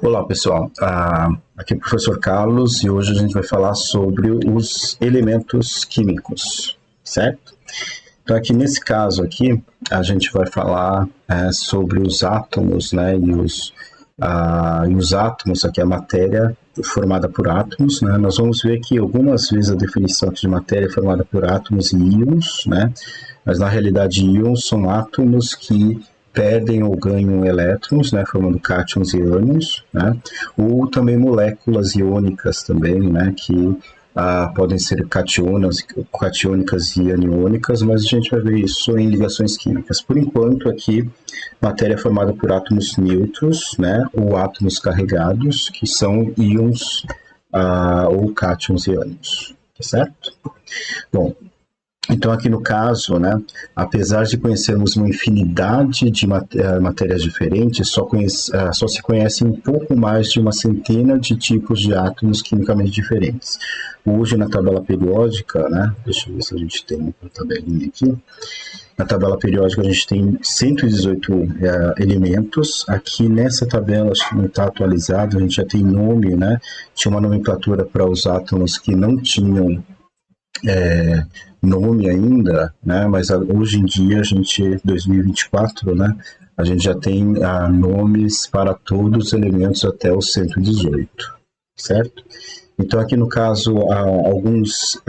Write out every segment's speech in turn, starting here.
Olá, pessoal. Aqui é o professor Carlos e hoje a gente vai falar sobre os elementos químicos, certo? Então, aqui nesse caso aqui, a gente vai falar sobre os átomos, né? E os átomos, aqui a matéria formada por átomos, né? Nós vamos ver que algumas vezes a definição de matéria é formada por átomos e íons, né? Mas na realidade íons são átomos que perdem ou ganham elétrons, né, formando cátions e ânions, né, ou também moléculas iônicas também, né, que podem ser catiônicas e aniônicas, mas a gente vai ver isso em ligações químicas. Por enquanto, aqui, matéria é formada por átomos neutros, né, ou átomos carregados, que são íons ou cátions e ânions, tá certo? Bom, então, aqui no caso, né, apesar de conhecermos uma infinidade de matérias diferentes, só se conhece um pouco mais de uma centena de tipos de átomos quimicamente diferentes. Hoje, na tabela periódica, né, deixa eu ver se a gente tem uma tabelinha aqui. Na tabela periódica, a gente tem 118 elementos. Aqui nessa tabela, acho que não está atualizado, a gente já tem nome, né? Tinha uma nomenclatura para os átomos que não tinham nome ainda, né? Mas hoje em dia, 2024, né? A gente já tem nomes para todos os elementos até o 118, certo? Então, aqui no caso, alguns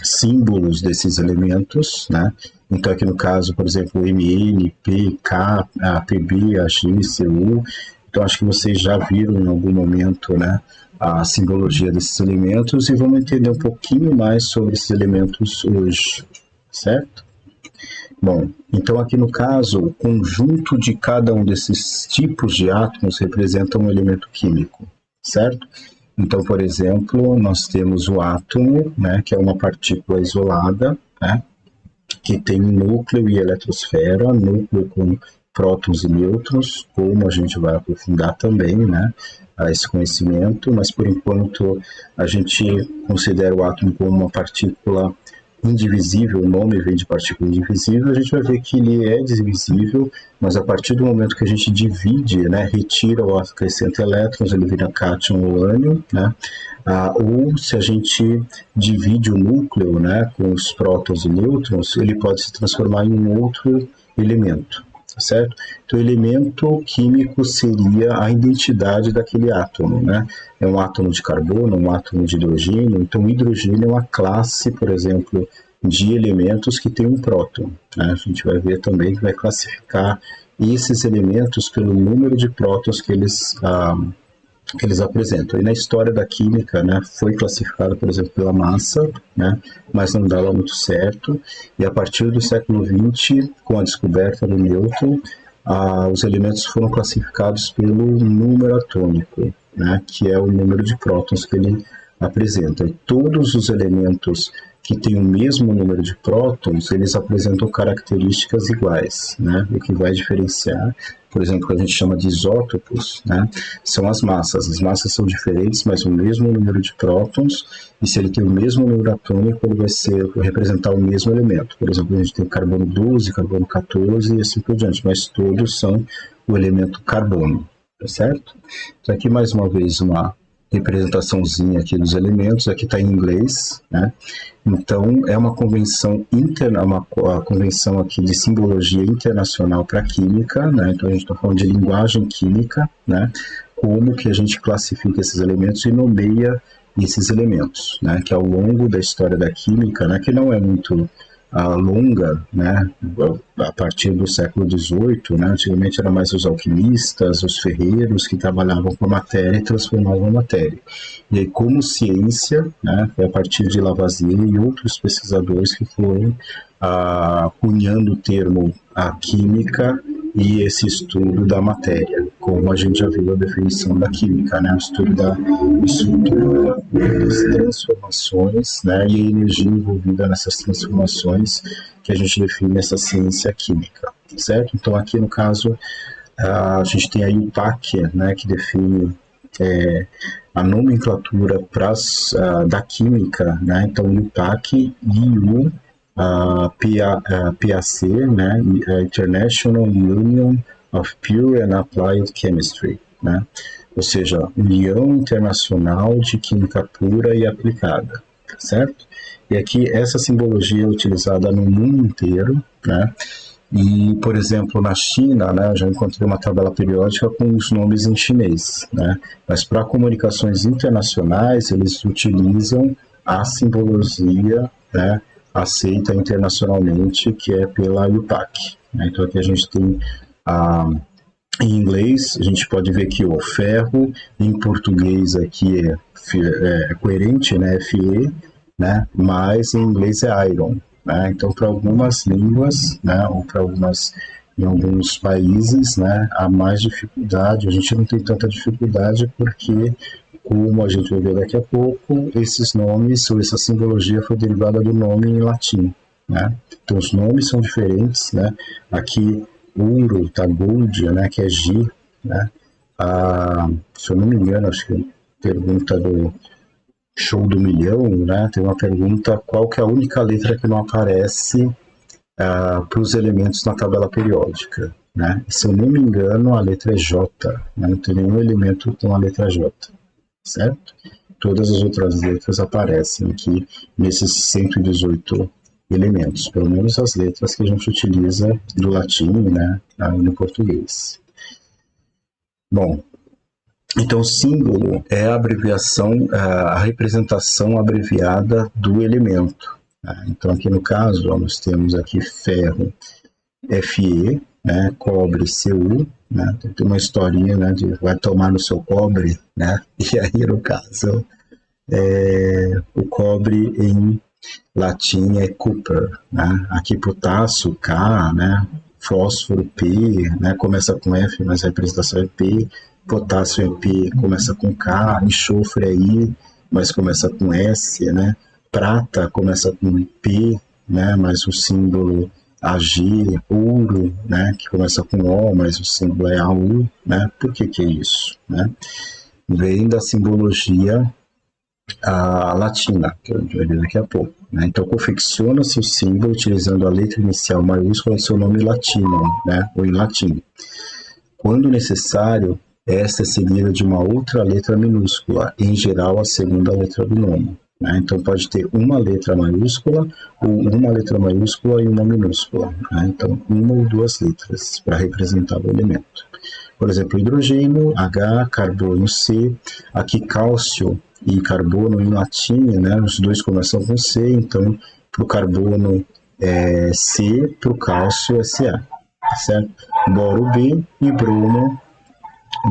símbolos desses elementos, né? Então, aqui no caso, por exemplo, Mn, P, K, Pb, Ag, Cu. Então, acho que vocês já viram em algum momento, né, a simbologia desses elementos e vamos entender um pouquinho mais sobre esses elementos hoje, certo? Bom, então aqui no caso, o conjunto de cada um desses tipos de átomos representa um elemento químico, certo? Então, por exemplo, nós temos o átomo, né, que é uma partícula isolada, né, que tem núcleo e eletrosfera, núcleo com prótons e nêutrons, como a gente vai aprofundar também, né, a esse conhecimento, mas por enquanto a gente considera o átomo como uma partícula indivisível, o nome vem de partícula indivisível, a gente vai ver que ele é divisível, mas a partir do momento que a gente divide, né, retira ou acrescenta elétrons, ele vira cátion ou ânion, né, ou se a gente divide o núcleo, né, com os prótons e nêutrons, ele pode se transformar em um outro elemento, certo? Então, o elemento químico seria a identidade daquele átomo, né? É um átomo de carbono, um átomo de hidrogênio. Então, o hidrogênio é uma classe, por exemplo, de elementos que tem um próton, né? A gente vai ver também que vai classificar esses elementos pelo número de prótons que eles apresentam. E na história da química, né, foi classificado, por exemplo, pela massa, né, mas não dava muito certo. E a partir do século XX, com a descoberta do Newton, os elementos foram classificados pelo número atômico, né, que é o número de prótons que ele apresenta. E todos os elementos que têm o mesmo número de prótons, eles apresentam características iguais, né? O que vai diferenciar, por exemplo, o que a gente chama de isótopos, né, são as massas. As massas são diferentes, mas o mesmo número de prótons, e se ele tem o mesmo número atômico, ele vai representar o mesmo elemento. Por exemplo, a gente tem carbono 12, carbono 14 e assim por diante, mas todos são o elemento carbono, tá certo? Então aqui mais uma vez uma representaçãozinha aqui dos elementos, aqui está em inglês, né? Então é uma convenção a convenção aqui de simbologia internacional para a química, né? Então a gente está falando de linguagem química, né? Como que a gente classifica esses elementos e nomeia esses elementos, né? Que ao longo da história da química, né? Que não é muito longa, né, a partir do século XVIII, né, antigamente era mais os alquimistas, os ferreiros que trabalhavam com a matéria e transformavam a matéria. E aí, como ciência, né, foi a partir de Lavoisier e outros pesquisadores que foram cunhando o termo química e esse estudo da matéria, como a gente já viu a definição da química, né, o estudo da estrutura, das transformações, né, e a energia envolvida nessas transformações que a gente define essa ciência química, certo? Então aqui no caso a gente tem aí o PAC, né, que define a nomenclatura da química, né, então o PAC e o PAC, né, International Union of Pure and Applied Chemistry, né? Ou seja, União Internacional de Química Pura e Aplicada, certo? E aqui essa simbologia é utilizada no mundo inteiro, né? E, por exemplo, na China, né, eu já encontrei uma tabela periódica com os nomes em chinês, né? Mas para comunicações internacionais, eles utilizam a simbologia, né, aceita internacionalmente, que é pela IUPAC, né? Então aqui a gente tem em inglês, a gente pode ver que o ferro, em português aqui é coerente, né, Fe, né, mas em inglês é iron, né? Então, para algumas línguas, né, ou para em alguns países, né, há mais dificuldade. A gente não tem tanta dificuldade porque, como a gente vai ver daqui a pouco, esses nomes ou essa simbologia foi derivada do nome em latim, né? Então, os nomes são diferentes, né? Aqui ouro, tá gold, né, que é G, né? Se eu não me engano, acho que pergunta do Show do Milhão, né? Tem uma pergunta: qual que é a única letra que não aparece para os elementos na tabela periódica, né? Se eu não me engano, a letra é J, né? Não tem nenhum elemento com a letra J, certo? Todas as outras letras aparecem aqui nesses 118 elementos, pelo menos as letras que a gente utiliza do latim, né, no português. Bom, então o símbolo é a abreviação, a representação abreviada do elemento. Então aqui no caso, nós temos aqui ferro, Fe, né, cobre, Cu, né, tem uma historinha, né, de vai tomar no seu cobre, né, e aí no caso o cobre em latim é copper, né? Aqui potássio, K, né? Fósforo, P, né? Começa com F, mas a representação é P. Potássio é P, começa com K. Enxofre é I, mas começa com S, né? Prata começa com P, né? Mas o símbolo AG. Ouro, né? Que começa com O, mas o símbolo é AU, né? Por que é isso, né? Vem da simbologia latina, que a gente vai ver daqui a pouco, né? Então, confecciona-se o símbolo utilizando a letra inicial maiúscula em seu nome latino, né? Ou em latim. Quando necessário, esta é seguida de uma outra letra minúscula, em geral a segunda letra do nome, né? Então, pode ter uma letra maiúscula ou uma letra maiúscula e uma minúscula, né? Então, uma ou duas letras para representar o elemento. Por exemplo, hidrogênio, H, carbono, C. Aqui, cálcio e carbono em latim, né? Os dois começam com C, então para o carbono é C, para o cálcio é Ca, certo? Boro B e bromo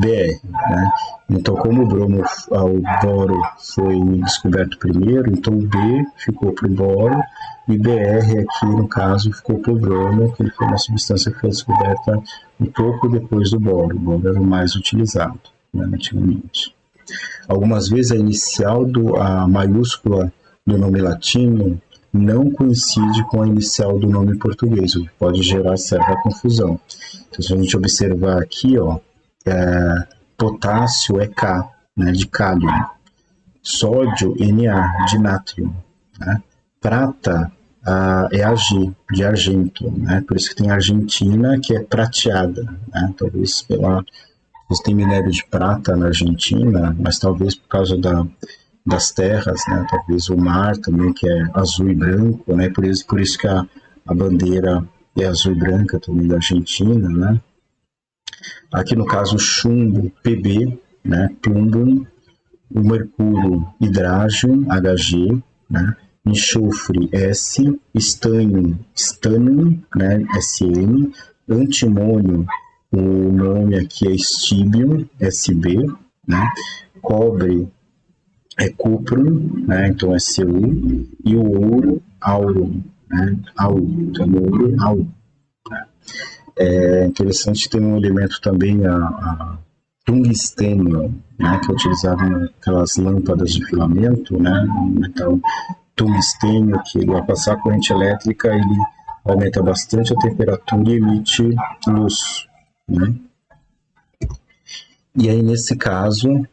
Br, né? Então, como o boro foi descoberto primeiro, então o B ficou para o boro e Br aqui, no caso, ficou para o bromo, que foi uma substância que foi descoberta um pouco depois do boro. O boro era o mais utilizado, né, antigamente. Algumas vezes a inicial a maiúscula do nome latino não coincide com a inicial do nome português, o que pode gerar certa confusão. Então, se a gente observar aqui, ó, potássio é K, né, de cálio, sódio Na, de nátrium, né? Prata é Ag, de argento, né? Por isso que tem Argentina, que é prateada, né? Talvez tem minério de prata na Argentina, mas talvez por causa das terras, né? Talvez o mar também, que é azul e branco, né? Por isso que a bandeira é azul e branca também da Argentina, né? Aqui no caso, chumbo, Pb, né? Plumbum, o mercúrio, hidrágeno, Hg, né? Enxofre, S, estânio, né? Sn, antimônio, o nome aqui é estíbio, Sb, né? Cobre é cuprum, né? Então é Cu, e o ouro, aurum, né? Au, então ouro, au. É interessante ter um elemento também, a tungstênio, né? Que é utilizado naquelas lâmpadas de filamento, né? Então, tungstênio, que ele, ao passar a corrente elétrica, ele aumenta bastante a temperatura e emite luz, né? E aí, nesse caso,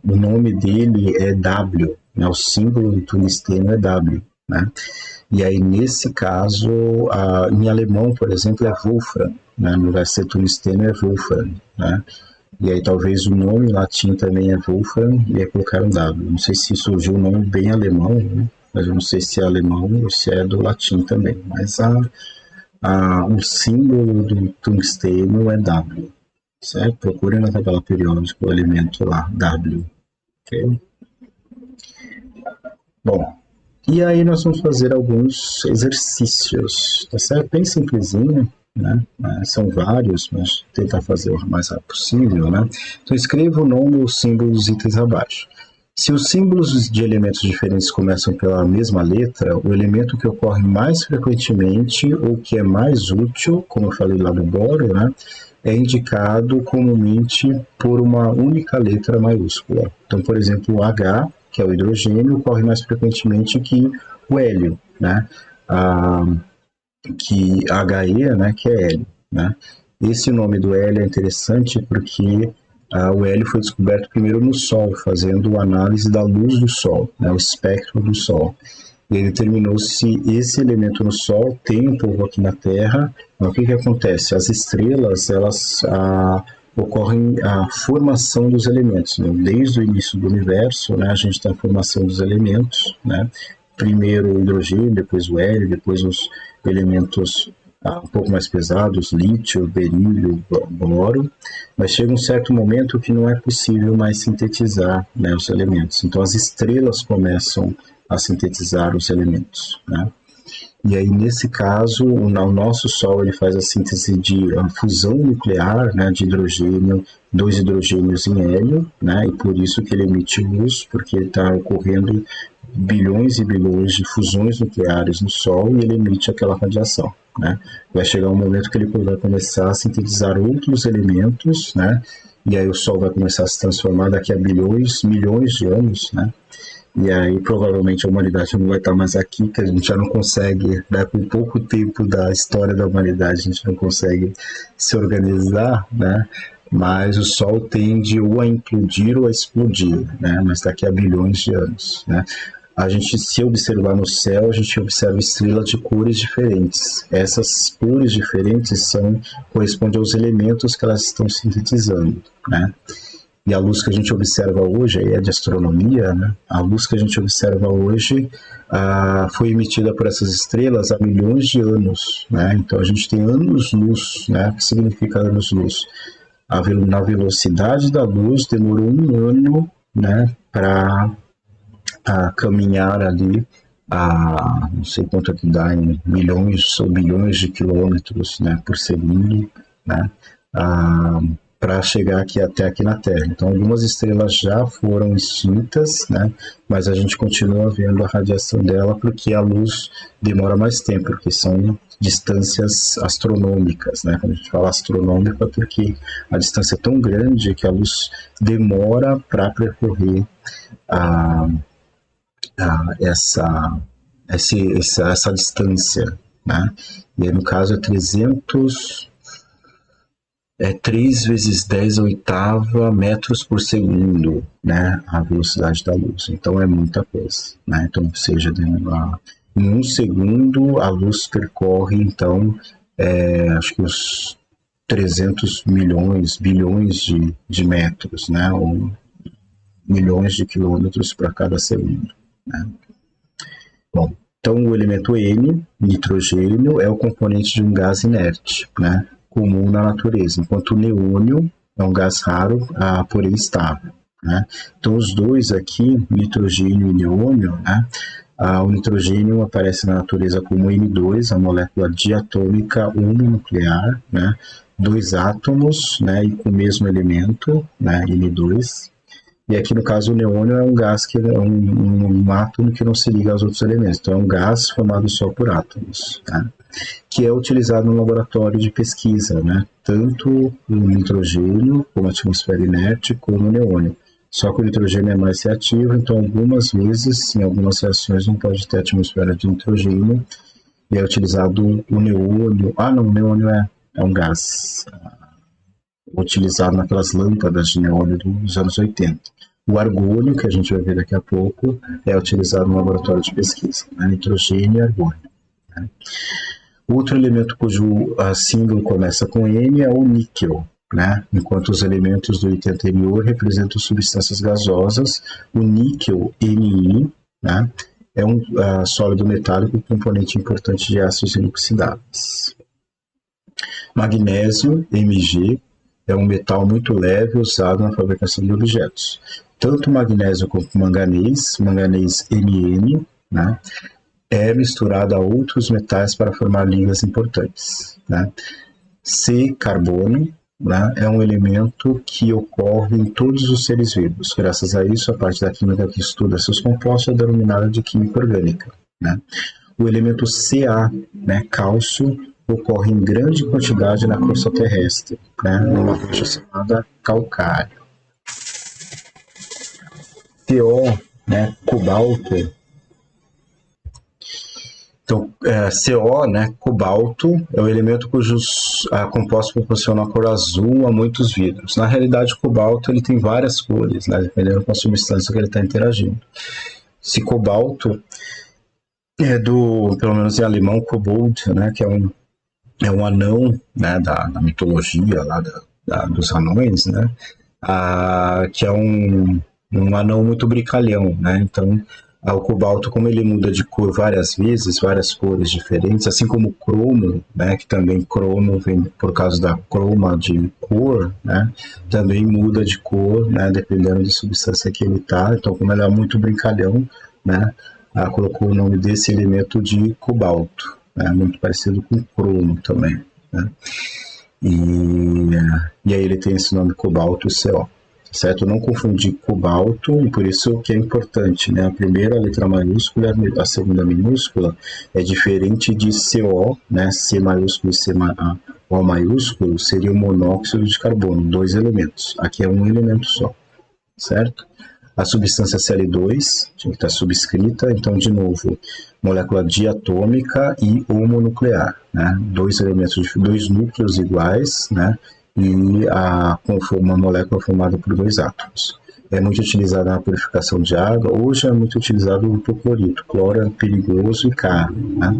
o nome dele é W, né? O símbolo do tungstênio é W. né? E aí, nesse caso, em alemão, por exemplo, é Wolfram, né? No lugar de ser tungstênio é Wolfram, né? E aí talvez o nome em latim também é Wolfram, e aí colocaram W. Não sei se surgiu um nome bem alemão, né? Mas eu não sei se é alemão ou se é do latim também. Mas o símbolo do tungstênio é W, certo? Procure na tabela periódica o elemento lá, W. Ok? Bom, e aí nós vamos fazer alguns exercícios, tá certo? Bem simplesinho, né? São vários, mas tentar fazer o mais rápido possível, né? Então escreva o nome, os símbolos dos itens abaixo. Se os símbolos de elementos diferentes começam pela mesma letra, o elemento que ocorre mais frequentemente ou que é mais útil, como eu falei lá no boro, né? É indicado comumente por uma única letra maiúscula. Então, por exemplo, o H, que é o hidrogênio, ocorre mais frequentemente que o hélio, né? Que HE, né, que é hélio, né? Esse nome do hélio é interessante porque o hélio foi descoberto primeiro no Sol, fazendo análise da luz do Sol, né, o espectro do Sol. E ele determinou se esse elemento no Sol tem um pouco aqui na Terra. Então, o que acontece? As estrelas, elas ocorrem a formação dos elementos. Né? Desde o início do universo, né, a gente tem a formação dos elementos, né? Primeiro o hidrogênio, depois o hélio, depois os elementos um pouco mais pesados, lítio, berílio, boro, mas chega um certo momento que não é possível mais sintetizar, né, os elementos. Então as estrelas começam a sintetizar os elementos, né? E aí, nesse caso, o nosso Sol ele faz a síntese de fusão nuclear, né, de hidrogênio, 2 hidrogênios em hélio, né, e por isso que ele emite luz, porque está ocorrendo bilhões e bilhões de fusões nucleares no Sol e ele emite aquela radiação, né. Vai chegar um momento que ele vai começar a sintetizar outros elementos, né, e aí o Sol vai começar a se transformar daqui a bilhões, milhões de anos, né. E aí provavelmente a humanidade não vai estar mais aqui, que a gente já não consegue, né, com pouco tempo da história da humanidade, a gente não consegue se organizar, né? Mas o Sol tende ou a implodir ou a explodir, né? Mas daqui a bilhões de anos, né? A gente, se observar no céu, a gente observa estrelas de cores diferentes. Essas cores diferentes correspondem aos elementos que elas estão sintetizando, né? E a luz que a gente observa hoje, aí é de astronomia, né? A luz que a gente observa hoje foi emitida por essas estrelas há milhões de anos, né? Então a gente tem anos-luz, né? O que significa anos-luz? Na velocidade da luz demorou 1 ano, né? Para caminhar ali não sei quanto é que dá em milhões ou bilhões de quilômetros, né? Por segundo, né? Para chegar até aqui na Terra. Então, algumas estrelas já foram extintas, né? Mas a gente continua vendo a radiação dela porque a luz demora mais tempo, porque são distâncias astronômicas, né? Quando a gente fala astronômica, é porque a distância é tão grande que a luz demora para percorrer essa distância, né? E aí, no caso, é 3 vezes 10 oitava metros por segundo, né, a velocidade da luz. Então é muita coisa, né? Então, ou seja, em 1 segundo a luz percorre, então, acho que uns 300 milhões, bilhões de metros, né? Ou milhões de quilômetros para cada segundo, né? Bom, então o elemento N, nitrogênio, é o componente de um gás inerte, né? Comum na natureza, enquanto o neônio é um gás raro, porém estável, né? Então, os dois aqui, nitrogênio e neônio, né? O nitrogênio aparece na natureza como N2, a molécula diatômica uninuclear, né? 2 átomos, né? E com o mesmo elemento, né? N2. E aqui, no caso, o neônio é um gás que é um átomo que não se liga aos outros elementos. Então, é um gás formado só por átomos, tá? Que é utilizado no laboratório de pesquisa, né? Tanto o nitrogênio, como a atmosfera inerte, como o neônio. Só que o nitrogênio é mais reativo, então algumas vezes, em algumas reações, não pode ter atmosfera de nitrogênio, e é utilizado o neônio. O neônio é um gás utilizado naquelas lâmpadas de neônio dos anos 80. O argônio, que a gente vai ver daqui a pouco, é utilizado no laboratório de pesquisa, né? Nitrogênio e argônio. Né? Outro elemento cujo símbolo começa com N é o níquel, né? Enquanto os elementos do item anterior representam substâncias gasosas, o níquel, Ni, né? É um sólido metálico componente importante de ácidos inoxidáveis. Magnésio, Mg, é um metal muito leve usado na fabricação de objetos. Tanto magnésio quanto manganês Mn, né, é misturado a outros metais para formar ligas importantes. Né? C, carbono, né, é um elemento que ocorre em todos os seres vivos. Graças a isso, a parte da química que estuda seus compostos é denominada de química orgânica. Né? O elemento Ca, né, cálcio, ocorre em grande quantidade na crosta terrestre, né, numa rocha chamada calcário. CO, né, cobalto. Então, CO, né, cobalto, é o elemento cujos compostos proporcionam a cor azul a muitos vidros. Na realidade, o cobalto ele tem várias cores, né, dependendo da substância que ele está interagindo. Esse cobalto é pelo menos em alemão, Kobold, né, que é um anão, né, da mitologia lá dos anões, né, que é um anão muito brincalhão, né, então o cobalto, como ele muda de cor várias vezes, várias cores diferentes, assim como o cromo, né, que também cromo vem por causa da croma de cor, né, também muda de cor, né, dependendo da substância que ele está, então como ele é muito brincalhão, né, colocou o nome desse elemento de cobalto, né, muito parecido com cromo também, né, e aí ele tem esse nome cobalto CO. Certo? Não confundir cobalto, e por isso que é importante, né? A primeira letra maiúscula, a segunda minúscula, é diferente de CO, né? C maiúsculo e O maiúsculo seria o monóxido de carbono, 2 elementos. Aqui é um elemento só, certo? A substância Cl2 tinha que estar subscrita, então, de novo, molécula diatômica e homonuclear, né? 2 elementos, 2 núcleos iguais, né? E uma molécula formada por 2 átomos. É muito utilizada na purificação de água, hoje é muito utilizado o hipoclorito, cloro é perigoso e caro, né?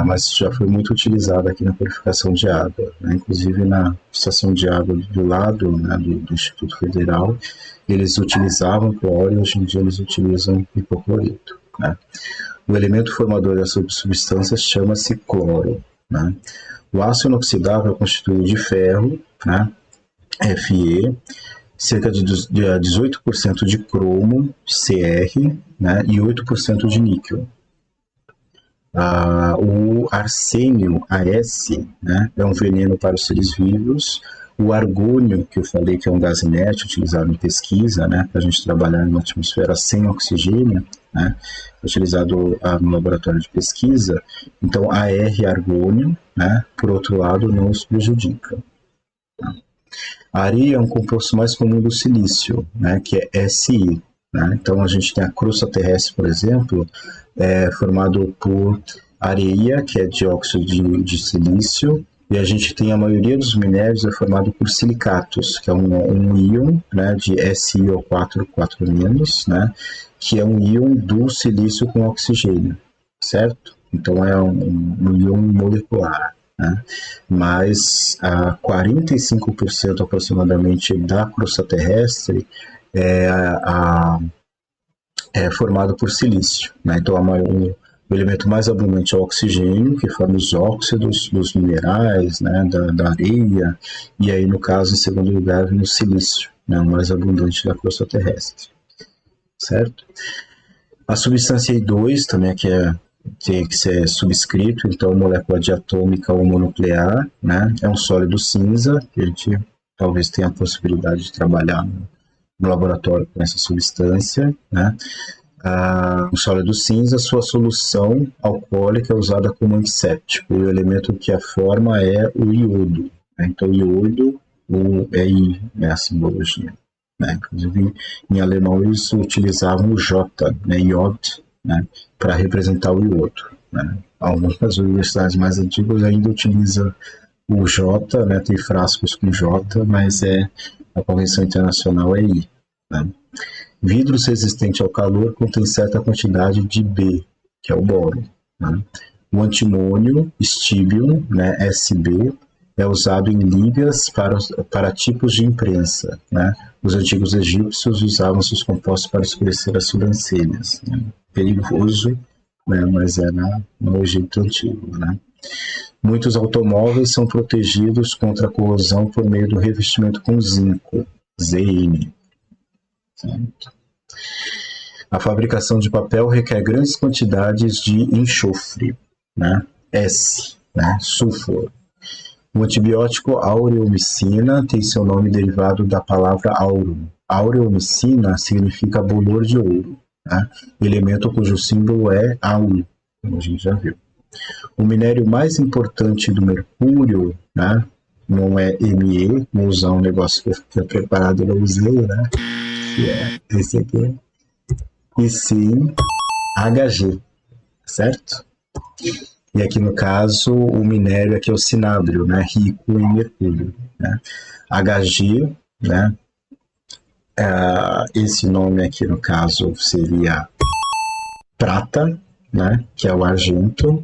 Mas já foi muito utilizado aqui na purificação de água, né? Inclusive na estação de água do lado, né, do Instituto Federal, eles utilizavam cloro e hoje em dia eles utilizam hipoclorito, né? O elemento formador dessa substância chama-se cloro, né? O aço inoxidável é constituído de ferro, né, Fe, cerca de 18% de cromo, Cr, né, e 8% de níquel. O arsênio, As, né, é um veneno para os seres vivos. O argônio, que eu falei que é um gás inerte utilizado em pesquisa, né, para a gente trabalhar em uma atmosfera sem oxigênio, né, utilizado no laboratório de pesquisa. Então, Ar, argônio, né, por outro lado, não os prejudica. A areia é um composto mais comum do silício, né, que é Si. Né? Então, a gente tem a crosta terrestre, por exemplo, formado por areia, que é dióxido de silício, e a gente tem a maioria dos minérios formado por silicatos, que é um íon, né, de SiO4, 4-, né, que é um íon do silício com oxigênio, certo? Então é um íon molecular. Né? Mas 45% aproximadamente da crosta terrestre é formado por silício. Né? Então o elemento mais abundante é o oxigênio, que forma os óxidos dos minerais, né, da areia, e aí no caso, em segundo lugar, vem o silício, né, o mais abundante da crosta terrestre. Certo? A substância I2 também tem que ser subscrito, então molécula diatômica ou mononuclear, né, é um sólido cinza, que a gente talvez tenha a possibilidade de trabalhar no laboratório com essa substância, né. Um sólido cinza, sua solução alcoólica é usada como antisséptico, e o elemento que a forma é o iodo. Né? Então, iodo é I, né, a simbologia. Né? Inclusive, em alemão, eles utilizavam o J, né, iod, né, para representar o iodo. Né? Algumas universidades mais antigas ainda utilizam o J, né, tem frascos com J, mas a convenção internacional é I. né? Vidros resistentes ao calor contém certa quantidade de B, que é o boro, né? O antimônio, stibbium, né, SB, é usado em ligas para tipos de imprensa, né? Os antigos egípcios usavam seus compostos para escurecer as sobrancelhas, né? Perigoso, né, mas é no Egito Antigo, né? Muitos automóveis são protegidos contra a corrosão por meio do revestimento com zinco, ZN. Certo? A fabricação de papel requer grandes quantidades de enxofre, né? S, né? Sulfuro. O antibiótico aureomicina tem seu nome derivado da palavra aurum. Aureomicina significa bolor de ouro, né? Elemento cujo símbolo é AU, como a gente já viu. O minério mais importante do mercúrio, né? Não é Me, vou usar um negócio que eu tinha preparado e não usei, né? Que é esse aqui. E sim Hg, certo? E aqui no caso o minério aqui é o cinábrio, né? Rico em mercúrio, né? Hg, né? Esse nome aqui no caso seria prata, né? Que é o argento,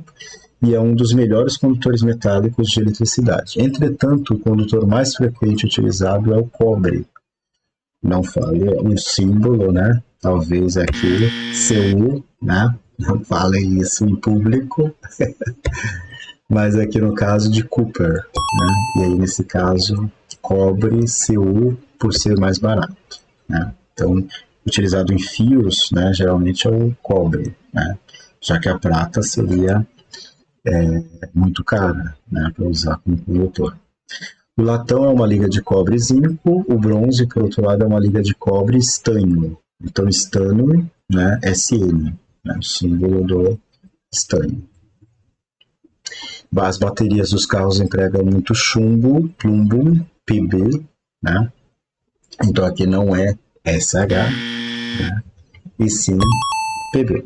e é um dos melhores condutores metálicos de eletricidade. Entretanto, o condutor mais frequente utilizado é o cobre. Não fale um símbolo, né? Talvez aqui, Cu, né? Não falem isso em público. Mas aqui no caso de Cooper, né? E aí nesse caso, cobre, Cu, por ser mais barato, né? Então, utilizado em fios, né? Geralmente é o cobre, né? Já que a prata seria muito cara, né? Para usar como condutor. O latão é uma liga de cobre e zinco, o bronze, por outro lado, é uma liga de cobre e estânio. Então, estânio, né, SN, né, o símbolo do estânio. As baterias dos carros empregam muito chumbo, plumbo, PB, né? Então, aqui não é SH, né, e sim PB.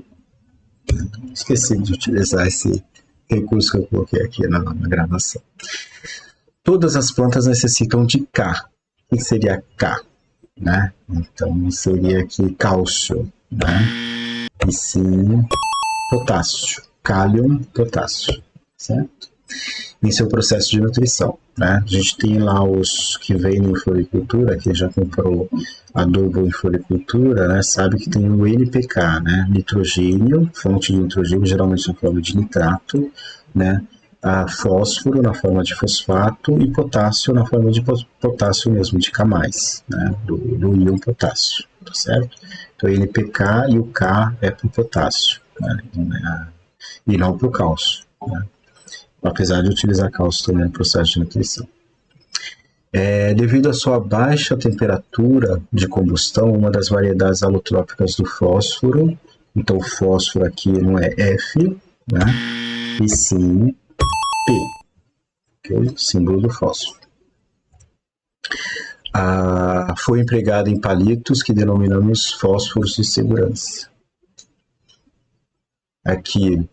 Esqueci de utilizar esse recurso que eu coloquei aqui na gravação. Todas as plantas necessitam de K. O que seria K? Né? Então seria aqui cálcio, né? E sim potássio, cálium, potássio, certo? Isso é o processo de nutrição, né? A gente tem lá os que vêm em floricultura, quem já comprou adubo em floricultura, né? Sabe que tem o NPK, né? Nitrogênio, fonte de nitrogênio, geralmente na forma de nitrato, né? A fósforo na forma de fosfato e potássio na forma de potássio mesmo, de K+, né? do íon potássio, tá certo? Então, NPK e o K é para o potássio, né? E não para o cálcio, né? Apesar de utilizar cálcio também no processo de nutrição. Devido à sua baixa temperatura de combustão, uma das variedades alotrópicas do fósforo, então o fósforo aqui não é F, né? E sim P, okay? Símbolo do fósforo. Foi empregado em palitos que denominamos fósforos de segurança. Aqui,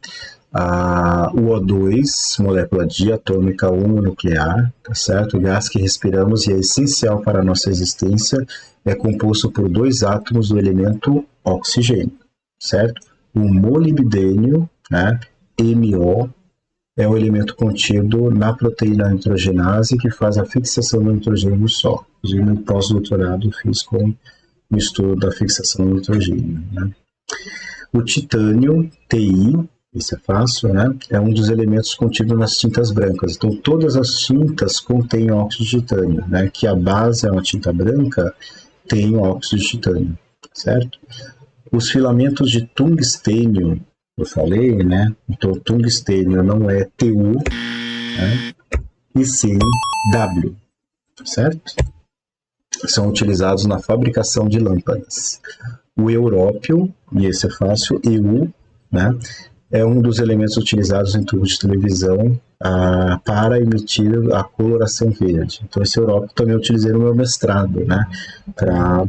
o O2, molécula diatômica homonuclear, tá certo? O gás que respiramos e é essencial para a nossa existência é composto por 2 átomos do elemento oxigênio, certo? O molibdênio, né, MO, é o elemento contido na proteína nitrogenase que faz a fixação do nitrogênio no solo. No pós-doutorado fiz com o estudo da fixação do nitrogênio, né? O titânio, TI, isso é fácil, né? É um dos elementos contidos nas tintas brancas. Então, todas as tintas contêm óxido de titânio, né? Que a base é uma tinta branca, tem óxido de titânio, certo? Os filamentos de tungstênio, eu falei, né? Então, tungstênio não é TU, né? E sim W, certo? São utilizados na fabricação de lâmpadas. O európio, e esse é fácil, EU, né? É um dos elementos utilizados em tubos de televisão para emitir a coloração verde. Então, esse európio também eu utilizei no meu mestrado, né? Para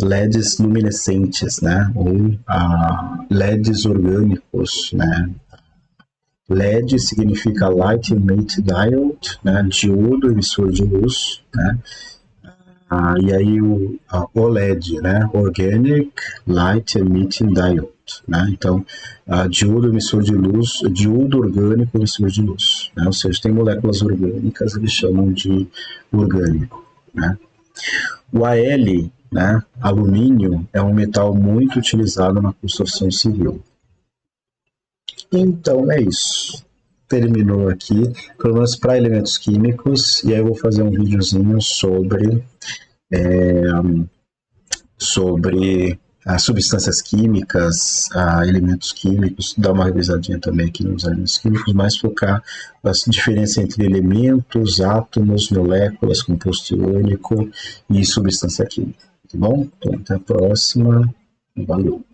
LEDs luminescentes, né? Ou LEDs orgânicos, né? LED significa Light Emitting Diode, né? Diodo, emissor de luz, né? E aí a OLED, né? Organic Light Emitting Diode, né? Então, diodo emissor de luz, diodo orgânico emissor de luz, né? Ou seja, tem moléculas orgânicas, eles chamam de orgânico, né? O AL, né? Alumínio, é um metal muito utilizado na construção civil. Então é isso. Terminou aqui, pelo menos para elementos químicos, e aí eu vou fazer um videozinho sobre substâncias químicas, elementos químicos, dar uma revisadinha também aqui nos elementos químicos, mas focar a diferença entre elementos, átomos, moléculas, composto iônico e substância química. Tá bom? Então, até a próxima. Valeu!